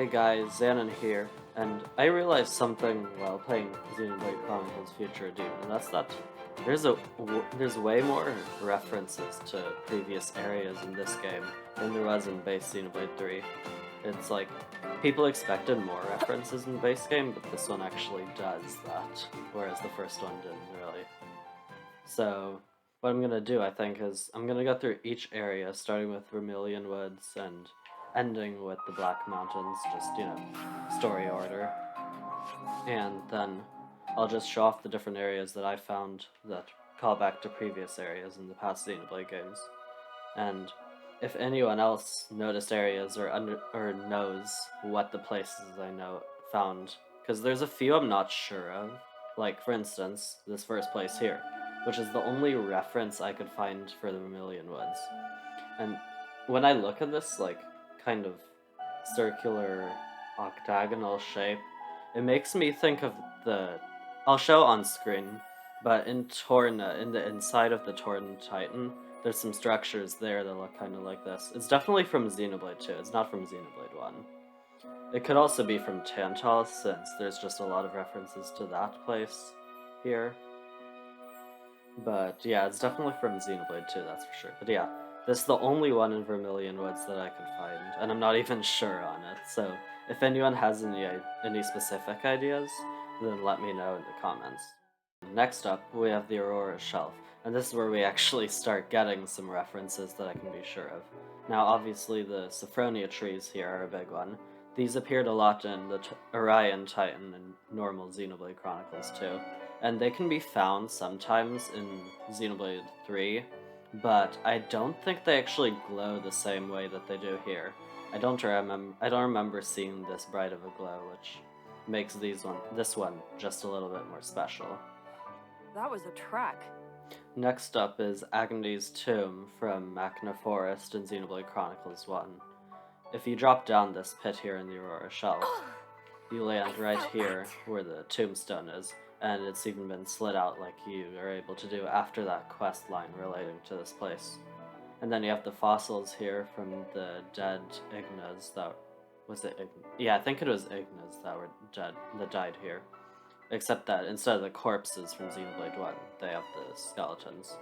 Hey guys, Xanon here, and I realized something while playing Xenoblade Chronicles Future Edition, and that's that there's way more references to previous areas in this game than there was in base Xenoblade 3. It's like, people expected more references in the base game, but this one actually does that, whereas the first one didn't really. So, what I'm gonna do, I think, is I'm gonna go through each area, starting with Vermilion Woods and ending with the Black Mountains, just, story order. And then I'll just show off the different areas that I found that call back to previous areas in the past Xenoblade games. And if anyone else noticed areas or knows what the places I found, because there's a few I'm not sure of. Like, for instance, this first place here, which is the only reference I could find for the Vermilion Woods. And when I look at this, like, kind of circular octagonal shape, it makes me think of I'll show on screen, but in Torna, in the inside of the Torn Titan, there's some structures there that look kind of like this. It's definitely from Xenoblade 2, it's not from Xenoblade 1. It could also be from Tantal, since there's just a lot of references to that place here. But yeah, it's definitely from Xenoblade 2, that's for sure. But yeah, this is the only one in Vermilion Woods that I could find, and I'm not even sure on it, so if anyone has any specific ideas, then let me know in the comments. Next up, we have the Aurora Shelf, and this is where we actually start getting some references that I can be sure of. Now, obviously, the Sophronia trees here are a big one. These appeared a lot in the Orion Titan and normal Xenoblade Chronicles too, and they can be found sometimes in Xenoblade 3, but I don't think they actually glow the same way that they do here. I don't remember seeing this bright of a glow, which makes this one just a little bit more special. That was a trek. Next up is Agni's Tomb from Machna Forest in Xenoblade Chronicles 1. If you drop down this pit here in the Aurora Shelf, you land right here where the tombstone is, and it's even been slid out like you are able to do after that quest line relating to this place. And then you have the fossils here from the dead Ignas that... Yeah, I think it was Ignas that were dead, that died here. Except that instead of the corpses from Xenoblade 1, they have the skeletons.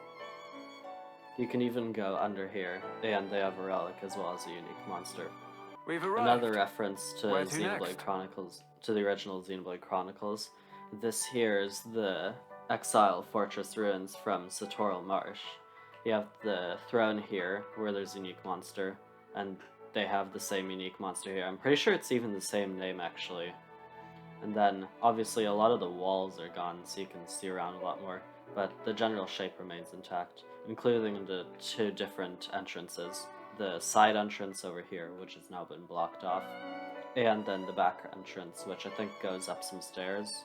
You can even go under here, and they have a relic as well as a unique monster. We've arrived. Another reference to Where to Xenoblade next? Chronicles, to the original Xenoblade Chronicles. This here is the Exile Fortress ruins from Satoral Marsh. You have the throne here, where there's a unique monster, and they have the same unique monster here. I'm pretty sure it's even the same name, actually. And then, obviously, a lot of the walls are gone, so you can see around a lot more, but the general shape remains intact, including the two different entrances. The side entrance over here, which has now been blocked off, and then the back entrance, which I think goes up some stairs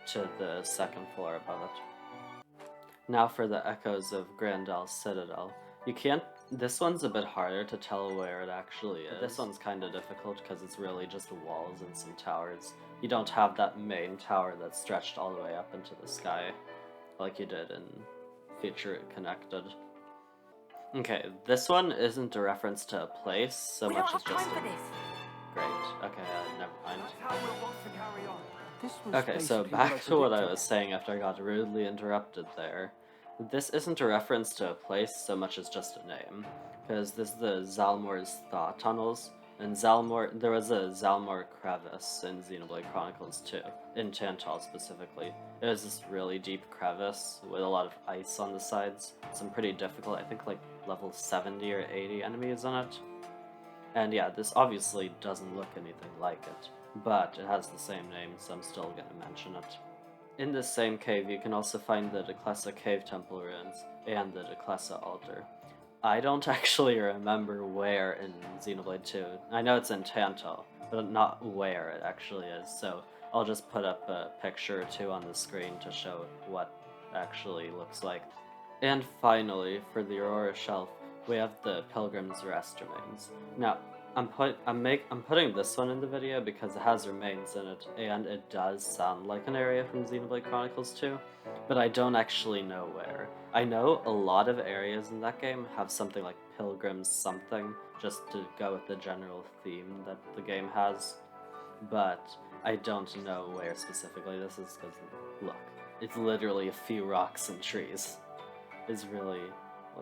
to the second floor above it. Now for the echoes of Grandal's Citadel. This one's a bit harder to tell where it actually is. This one's kind of difficult because it's really just walls and some towers. You don't have that main tower that's stretched all the way up into the sky, like you did in Future Connected. Okay, this one isn't a reference to a place so much as just Great. Okay, never mind. Okay, so back to what I was saying after I got rudely interrupted there. This isn't a reference to a place so much as just a name, because this is the Zalmor's Thaw Tunnels, and there was a Zalmor crevice in Xenoblade Chronicles 2, in Tantal specifically. It was this really deep crevice with a lot of ice on the sides, some pretty difficult, I think like level 70 or 80 enemies on it. And yeah, this obviously doesn't look anything like it, but it has the same name, so I'm still gonna mention it. In this same cave, you can also find the Declessa Cave Temple ruins and the Declessa Altar. I don't actually remember where in Xenoblade 2. I know it's in Tantal, but not where it actually is, so I'll just put up a picture or two on the screen to show what it actually looks like. And finally, for the Aurora Shelf, we have the Pilgrim's Rest remains. Now, I'm putting this one in the video because it has remains in it, and it does sound like an area from Xenoblade Chronicles 2, but I don't actually know where. I know a lot of areas in that game have something like pilgrims something, just to go with the general theme that the game has. But I don't know where specifically this is, because, look, it's literally a few rocks and trees. There's really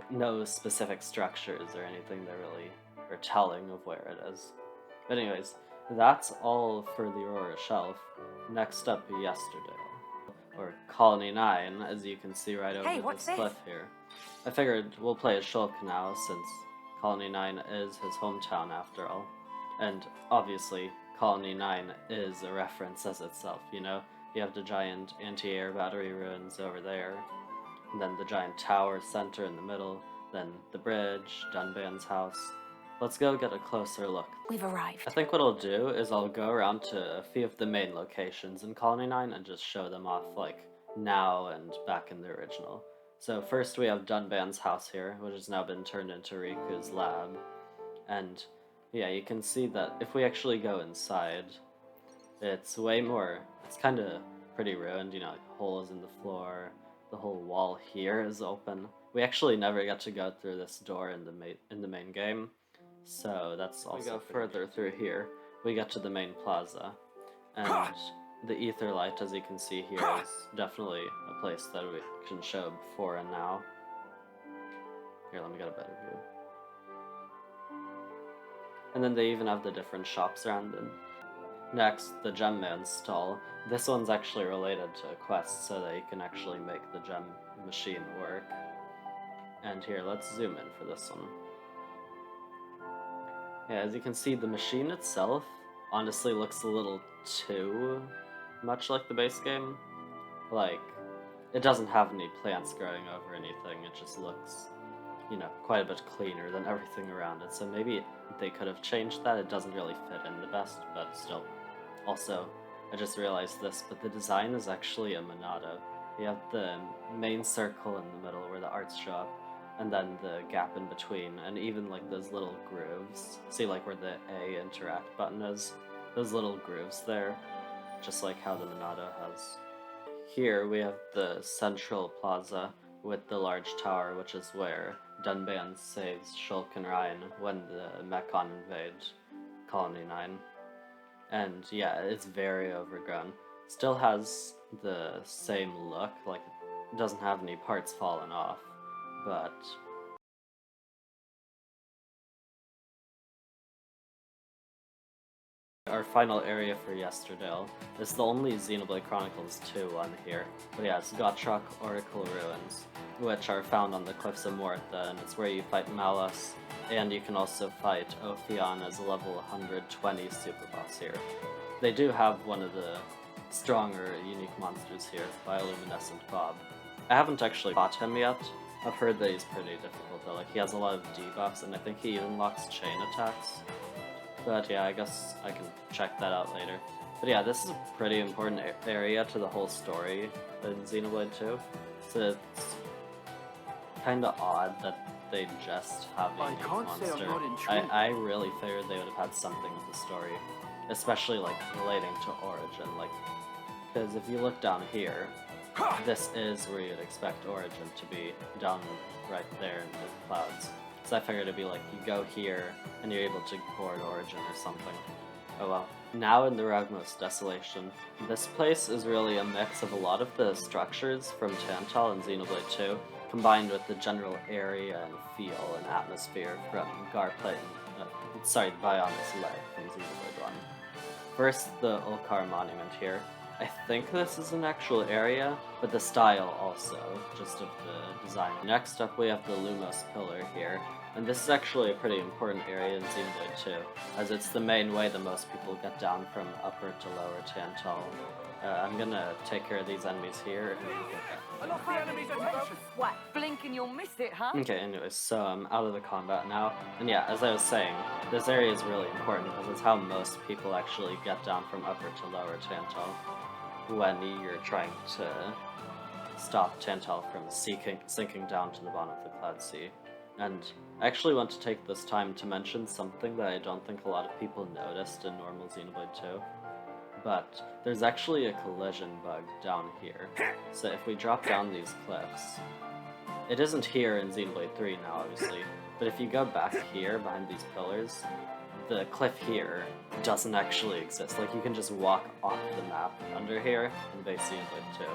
no specific structures or anything that really are telling of where it is. But anyways, that's all for the Aurora Shelf. Next up, Yesterday, or Colony 9, as you can see right Hey, over what's this cliff here. I figured we'll play as Shulk now, since Colony 9 is his hometown after all. And obviously, Colony 9 is a reference as itself, you know? You have the giant anti-air battery ruins over there, and then the giant tower center in the middle, then the bridge, Dunban's house. Let's go get a closer look. We've arrived. I think what I'll do is I'll go around to a few of the main locations in Colony 9 and just show them off, like, now and back in the original. So first we have Dunban's house here, which has now been turned into Riku's lab. And yeah, you can see that if we actually go inside, it's way more, it's kind of pretty ruined, you know, like holes in the floor, the whole wall here is open. We actually never get to go through this door in the main game, so that's also. We go further through here. We get to the main plaza, and the ether light, as you can see here, is definitely a place that we can show before and now. Here, let me get a better view. And then they even have the different shops around them. Next, the Gem Man stall. This one's actually related to a quest so that you can actually make the gem machine work. And here, let's zoom in for this one. Yeah, as you can see, the machine itself honestly looks a little too much like the base game. Like, it doesn't have any plants growing over anything, it just looks, you know, quite a bit cleaner than everything around it. So maybe they could have changed that. It doesn't really fit in the best, but still. Also, I just realized this, but the design is actually a Monado. You have the main circle in the middle where the arts show up, and then the gap in between, and even like those little grooves. See, like where the A interact button is? Those little grooves there, just like how the Monado has. Here we have the central plaza with the large tower, which is where Dunban saves Shulk and Ryan when the Mechon invade Colony 9. And yeah, it's very overgrown. Still has the same look, like it doesn't have any parts fallen off, but our final area for Yesterdale is the only Xenoblade Chronicles 2 one here. But yeah, it's Gotrok Oracle Ruins, which are found on the Cliffs of Mortha, and it's where you fight Malus, and you can also fight Ophion as a level 120 super boss here. They do have one of the stronger unique monsters here, Bioluminescent Bob. I haven't actually fought him yet. I've heard that he's pretty difficult though, like he has a lot of debuffs, and I think he even locks chain attacks. But yeah, I guess I can check that out later. But yeah, this is a pretty important area to the whole story in Xenoblade 2. So it's kinda odd that they just have a unique monster. I really figured they would have had something with the story. Especially like relating to Origin, like, because if you look down here, this is where you'd expect Origin to be, down right there in the clouds. So I figured it'd be like, you go here, and you're able to board Origin or something. Oh well. Now in the Ragnos Desolation, this place is really a mix of a lot of the structures from Tantal and Xenoblade 2, combined with the general area and feel and atmosphere from Bionis Leg from Xenoblade 1. First, the Ulkar monument here. I think this is an actual area, but the style also, just of the design. Next up we have the Lumos pillar here, and this is actually a pretty important area in Xenoblade 2, as it's the main way that most people get down from upper to lower Tantal. I'm gonna take care of these enemies here and get back. What? Blink and you'll miss it, huh? Okay, anyways, so I'm out of the combat now, and yeah, as I was saying, this area is really important because it's how most people actually get down from upper to lower Tantal when you're trying to stop Tantal from sinking down to the bottom of the Cloud Sea. And I actually want to take this time to mention something that I don't think a lot of people noticed in normal Xenoblade 2. But there's actually a collision bug down here. So if we drop down these cliffs, it isn't here in Xenoblade 3 now, obviously, But if you go back here behind these pillars, the cliff here doesn't actually exist. Like, you can just walk off the map under here in base Xenoblade 2.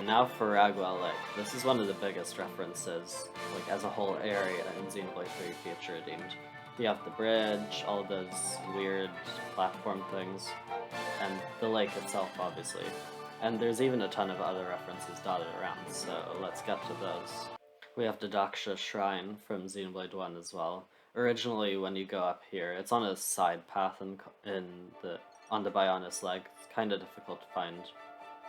Now for Ragwell Lake. This is one of the biggest references, like as a whole area in Xenoblade 3 Future Redeemed. You have the bridge, all of those weird platform things, and the lake itself, obviously. And there's even a ton of other references dotted around, so let's get to those. We have the Daksha Shrine from Xenoblade 1 as well. Originally, when you go up here, it's on a side path on the Bionis leg. It's kind of difficult to find.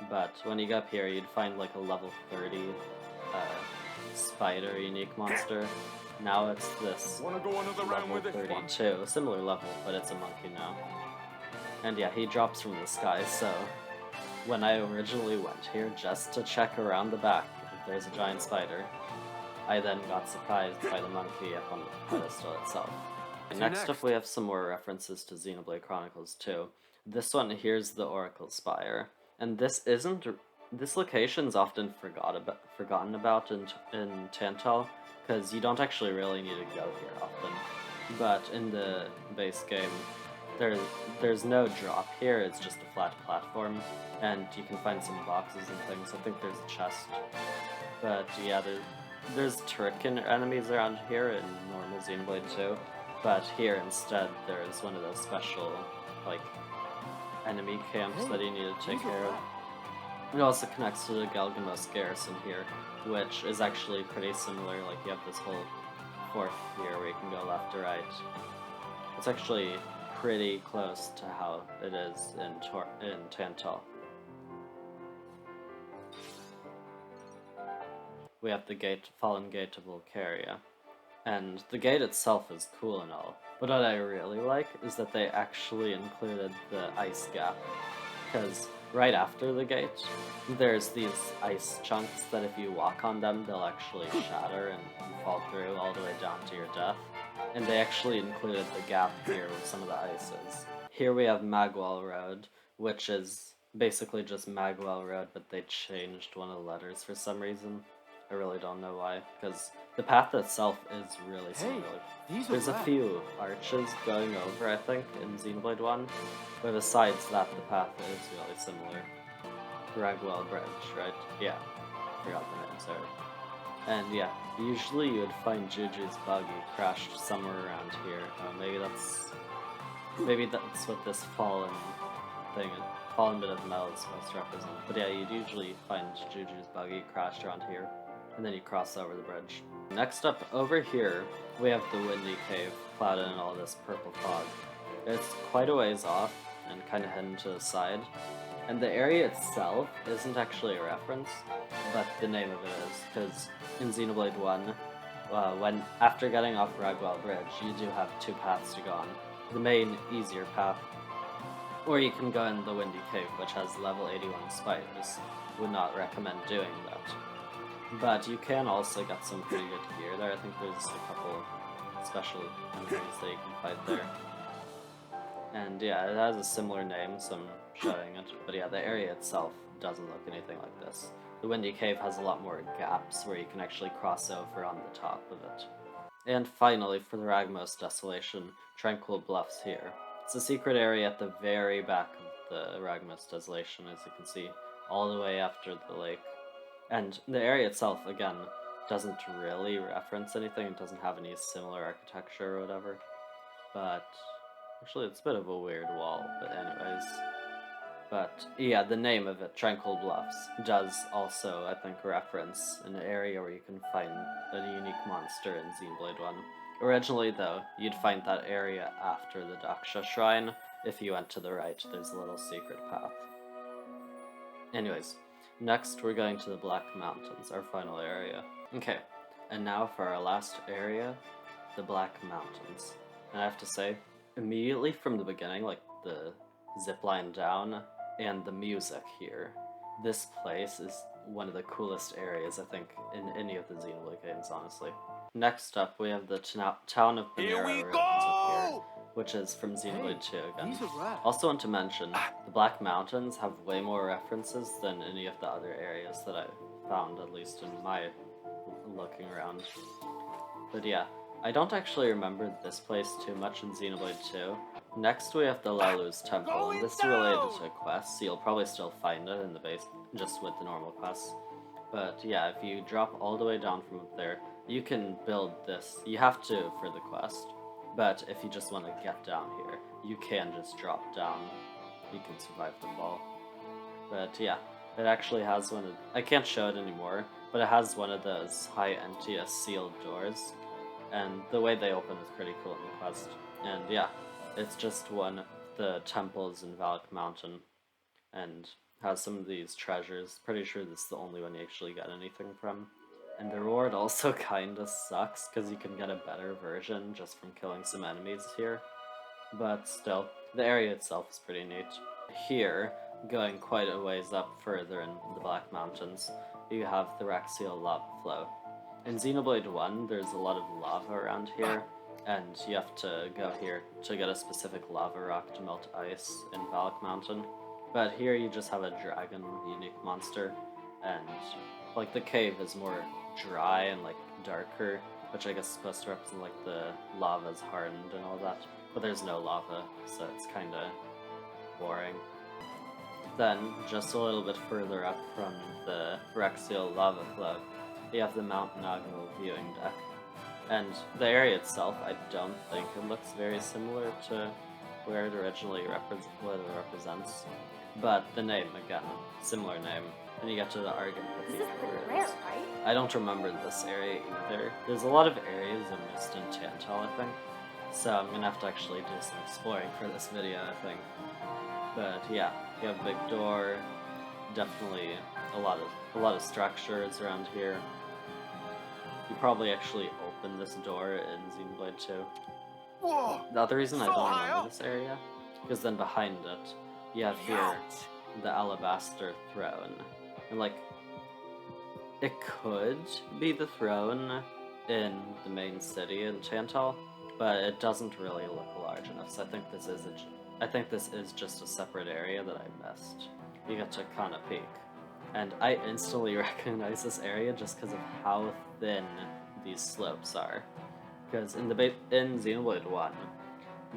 But when you go up here, you'd find like a level 30 spider unique monster. Now it's this level 32, a similar level, but it's a monkey now. And yeah, he drops from the sky, so when I originally went here just to check around the back if there's a giant spider, I then got surprised by the monkey up on the pedestal itself. And next up we have some more references to Xenoblade Chronicles 2. This one here's the Oracle Spire. And this location's often forgotten about in Tantal, because you don't actually really need to go here often. But in the base game, there's no drop here, it's just a flat platform, and you can find some boxes and things. I think there's a chest. But yeah, there's Turrican enemies around here in normal Xenoblade 2, but here instead there's one of those special, like, enemy camps that you need to take care of. It also connects to the Galgamos garrison here, which is actually pretty similar. Like, you have this whole fort here where you can go left or right. It's actually pretty close to how it is in Tantal. We have the Fallen Gate of Volcaria. And the gate itself is cool and all, but what I really like is that they actually included the ice gap, because right after the gate, there's these ice chunks that if you walk on them, they'll actually shatter and fall through all the way down to your death, and they actually included the gap here with some of the ices. Here we have Magwell Road, which is basically just Magwell Road, but they changed one of the letters for some reason. I really don't know why, because the path itself is really similar. There's a few arches going over, I think, in Xenoblade 1, but besides that, the path is really similar. Ragwell Bridge, right? Yeah, forgot the name, sorry. And yeah, usually you would find Juju's buggy crashed somewhere around here. Maybe that's what this fallen bit of metal is supposed to represent. But yeah, you'd usually find Juju's buggy crashed around here, and then you cross over the bridge. Next up, over here, we have the Windy Cave, clouded in all this purple fog. It's quite a ways off, and kind of hidden to the side, and the area itself isn't actually a reference, but the name of it is, because in Xenoblade 1, after getting off Ragwell Bridge, you do have two paths to go on. The main, easier path, or you can go in the Windy Cave, which has level 81 spiders. Would not recommend doing that. But you can also get some pretty good gear there. I think there's a couple special enemies that you can fight there. And yeah, it has a similar name, so I'm showing it. But yeah, the area itself doesn't look anything like this. The Windy Cave has a lot more gaps where you can actually cross over on the top of it. And finally, for the Ragmos Desolation, Tranquil Bluffs here. It's a secret area at the very back of the Ragmos Desolation, as you can see, all the way after the lake. And the area itself, again, doesn't really reference anything. It doesn't have any similar architecture or whatever. But Actually, it's a bit of a weird wall, but anyways. But yeah, the name of it, Tranquil Bluffs, does also, I think, reference an area where you can find a unique monster in Xenoblade 1. Originally, though, you'd find that area after the Daksha Shrine. If you went to the right, there's a little secret path. Anyways, next we're going to the Black Mountains, our final area. Okay, and now for our last area, the Black Mountains. And I have to say, immediately from the beginning, like the zipline down and the music here, this place is one of the coolest areas, I think, in any of the Xenoblade games, honestly. Next up, we have the town of Panera Ruins up here, which is from Xenoblade 2 again. Also want to mention, the Black Mountains have way more references than any of the other areas that I found, at least in my looking around. But yeah, I don't actually remember this place too much in Xenoblade 2. Next we have the Lalu's Temple, and this is related to quests, so you'll probably still find it in the base, just with the normal quests. But yeah, if you drop all the way down from up there, you can build this. You have to for the quest, but if you just want to get down here, you can just drop down. You can survive the fall. But yeah, it actually has one of... I can't show it anymore, but it has one of those high NTS sealed doors, and the way they open is pretty cool in the quest. And yeah, it's just one of the temples in Valak Mountain, and has some of these treasures. Pretty sure this is the only one you actually get anything from. And the reward also kinda sucks, because you can get a better version just from killing some enemies here. But still, the area itself is pretty neat. Here, going quite a ways up further in the Black Mountains, you have the Raxiel lava flow. In Xenoblade 1, there's a lot of lava around here, and you have to go here to get a specific lava rock to melt ice in Valak Mountain. But here you just have a dragon unique monster, and like the cave is more dry and like darker, which I guess is supposed to represent like the lava's hardened and all that. But there's no lava, so it's kinda boring. Then, just a little bit further up from the Raxiel lava flow, you have the Mount Nago viewing deck. And the area itself, I don't think it looks very similar to where it originally represents. But the name, again, similar name. And you get to the Argon Cathedral. Rare, right? I don't remember this area either. There's a lot of areas I missed in Tantal, I think. So I'm gonna have to actually do some exploring for this video, I think. But yeah, you have a big door, definitely a lot of structures around here. You probably actually opened this door in Xenoblade 2. Whoa! The other reason I So don't high remember up. this area, because then behind it, you have here the Alabaster Throne. And like, it could be the throne in the main city in Tantal, but it doesn't really look large enough, so I think this is just a separate area that I missed. You get to Kana Peak, and I instantly recognize this area just because of how thin these slopes are. Because in Xenoblade 1,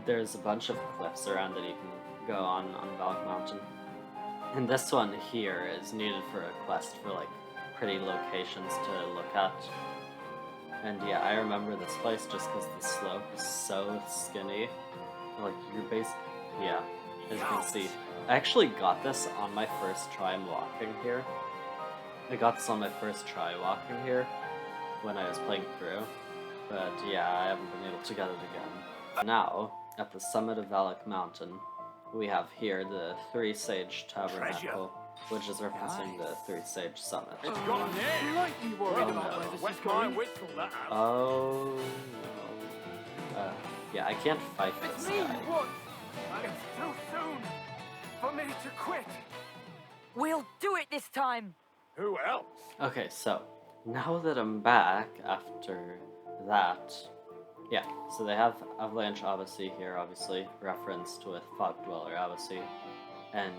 there's a bunch of cliffs around that you can go on Valak Mountain. And this one here is needed for a quest for like pretty locations to look at. And yeah, I remember this place just because the slope is so skinny. Like, you're yeah, as you can see. I actually got this on my first try walking here. I got this on my first try walking here when I was playing through. But yeah, I haven't been able to get it again. Now, at the summit of Valak Mountain, we have here the Three Sage Tabernacle, which is referencing the Three Sage Summit. It's got a name. Slightly worried Oh, about no. where this Wet is my going. whistle, that have. Oh no. Yeah, I can't fight It's this me, guy. what? It's too soon for me to quit. We'll do it this time. Who else? Okay, so now that I'm back after that, yeah, so they have Avalanche Abasi here, obviously, referenced with Fog Dweller Abasi. And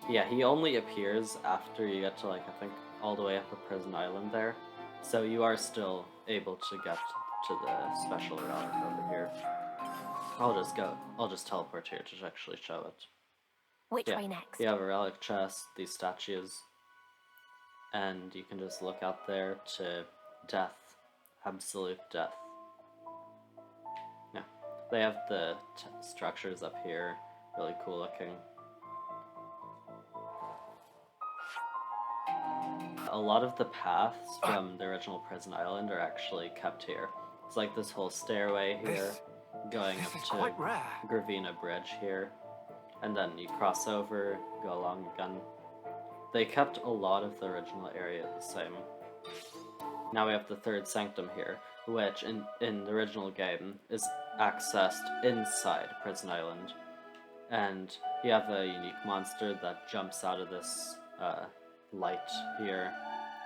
yeah, he only appears after you get to, like, I think, all the way up a prison island there. So you are still able to get to the special relic over here. I'll just teleport here to actually show it. Which Yeah, way next? you have a relic chest, these statues, and you can just look out there to death, absolute death. Yeah, they have the structures up here, really cool looking. A lot of the paths from the original Prison Island are actually kept here. It's like this whole stairway here, going This up is to quite rare. Gravina Bridge here, and then you cross over, go along again. They kept a lot of the original area the same. Now we have the third sanctum here, which in the original game is accessed inside Prison Island. And you have a unique monster that jumps out of this light here.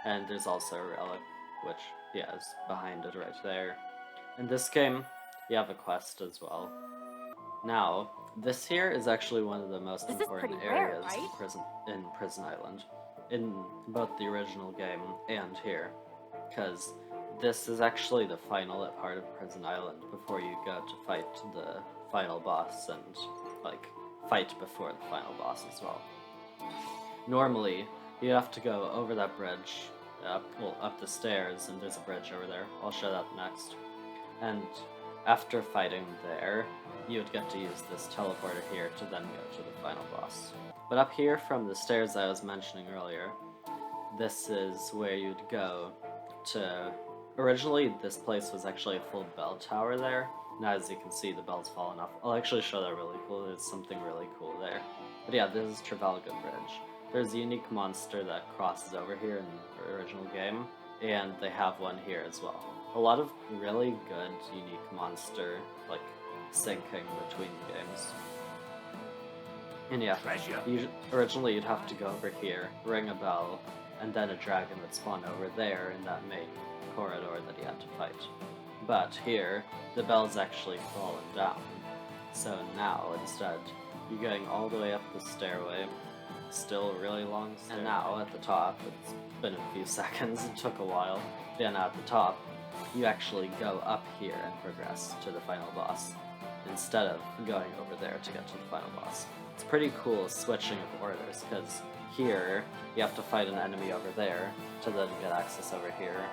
And there's also a relic, which, yeah, is behind it right there. In this game, you have a quest as well. Now, this here is actually one of the most This is important pretty rare, areas right? in Prison Island, in both the original game and here, because this is actually the final part of Prison Island before you go to fight the final boss and, like, fight before the final boss as well. Normally, you have to go over that bridge, up the stairs, and there's a bridge over there. I'll show that next. And after fighting there, you would get to use this teleporter here to then go to the final boss. But up here from the stairs I was mentioning earlier, this is where you'd go to... Originally, this place was actually a full bell tower there. Now, as you can see, the bell's fallen off. I'll actually show that really cool. There's something really cool there. But yeah, this is Trafalgar Bridge. There's a unique monster that crosses over here in the original game, and they have one here as well. A lot of really good, unique monster, like, syncing between the games. And yeah, originally you'd have to go over here, ring a bell, and then a dragon would spawn over there in that main corridor that you had to fight. But here, the bell's actually fallen down. So now, instead, you're going all the way up the stairway, still a really long stairway. And now, at the top, it's been a few seconds, it took a while, then at the top, you actually go up here and progress to the final boss, instead of going over there to get to the final boss. It's pretty cool switching of orders, because here, you have to fight an enemy over there, to then get access over here.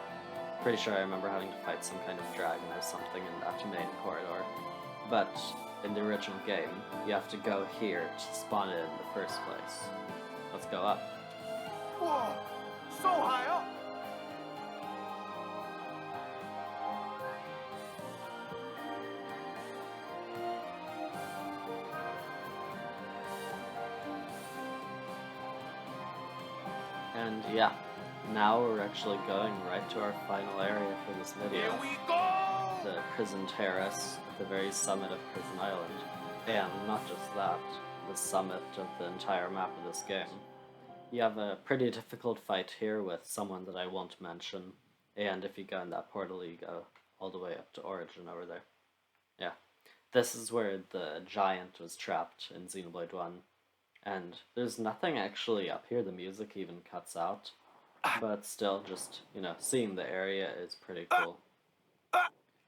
Pretty sure I remember having to fight some kind of dragon or something in that main corridor. But in the original game, you have to go here to spawn it in the first place. Let's go up. Whoa! So high up! And yeah, now we're actually going right to our final area for this video. Here we go! The Prison Terrace, at the very summit of Prison Island. And not just that, the summit of the entire map of this game. You have a pretty difficult fight here with someone that I won't mention, and if you go in that portal, you go all the way up to Origin over there. Yeah. This is where the giant was trapped in Xenoblade 1, and there's nothing actually up here, the music even cuts out, but still, just, you know, seeing the area is pretty cool.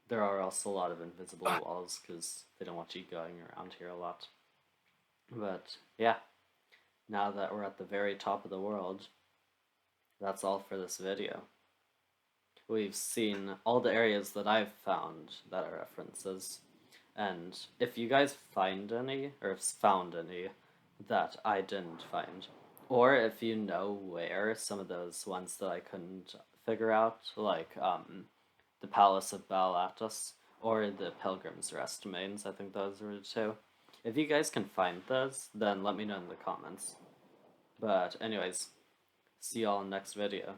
There are also a lot of invisible walls, because they don't want you going around here a lot. But, yeah. Now that we're at the very top of the world, that's all for this video. We've seen all the areas that I've found that are references, and if you guys find any, or found any, that I didn't find, or if you know where some of those ones that I couldn't figure out, like the Palace of Balatus, or the Pilgrim's Rest Mains, I think those were the two. If you guys can find those, then let me know in the comments. But anyways, see y'all in the next video.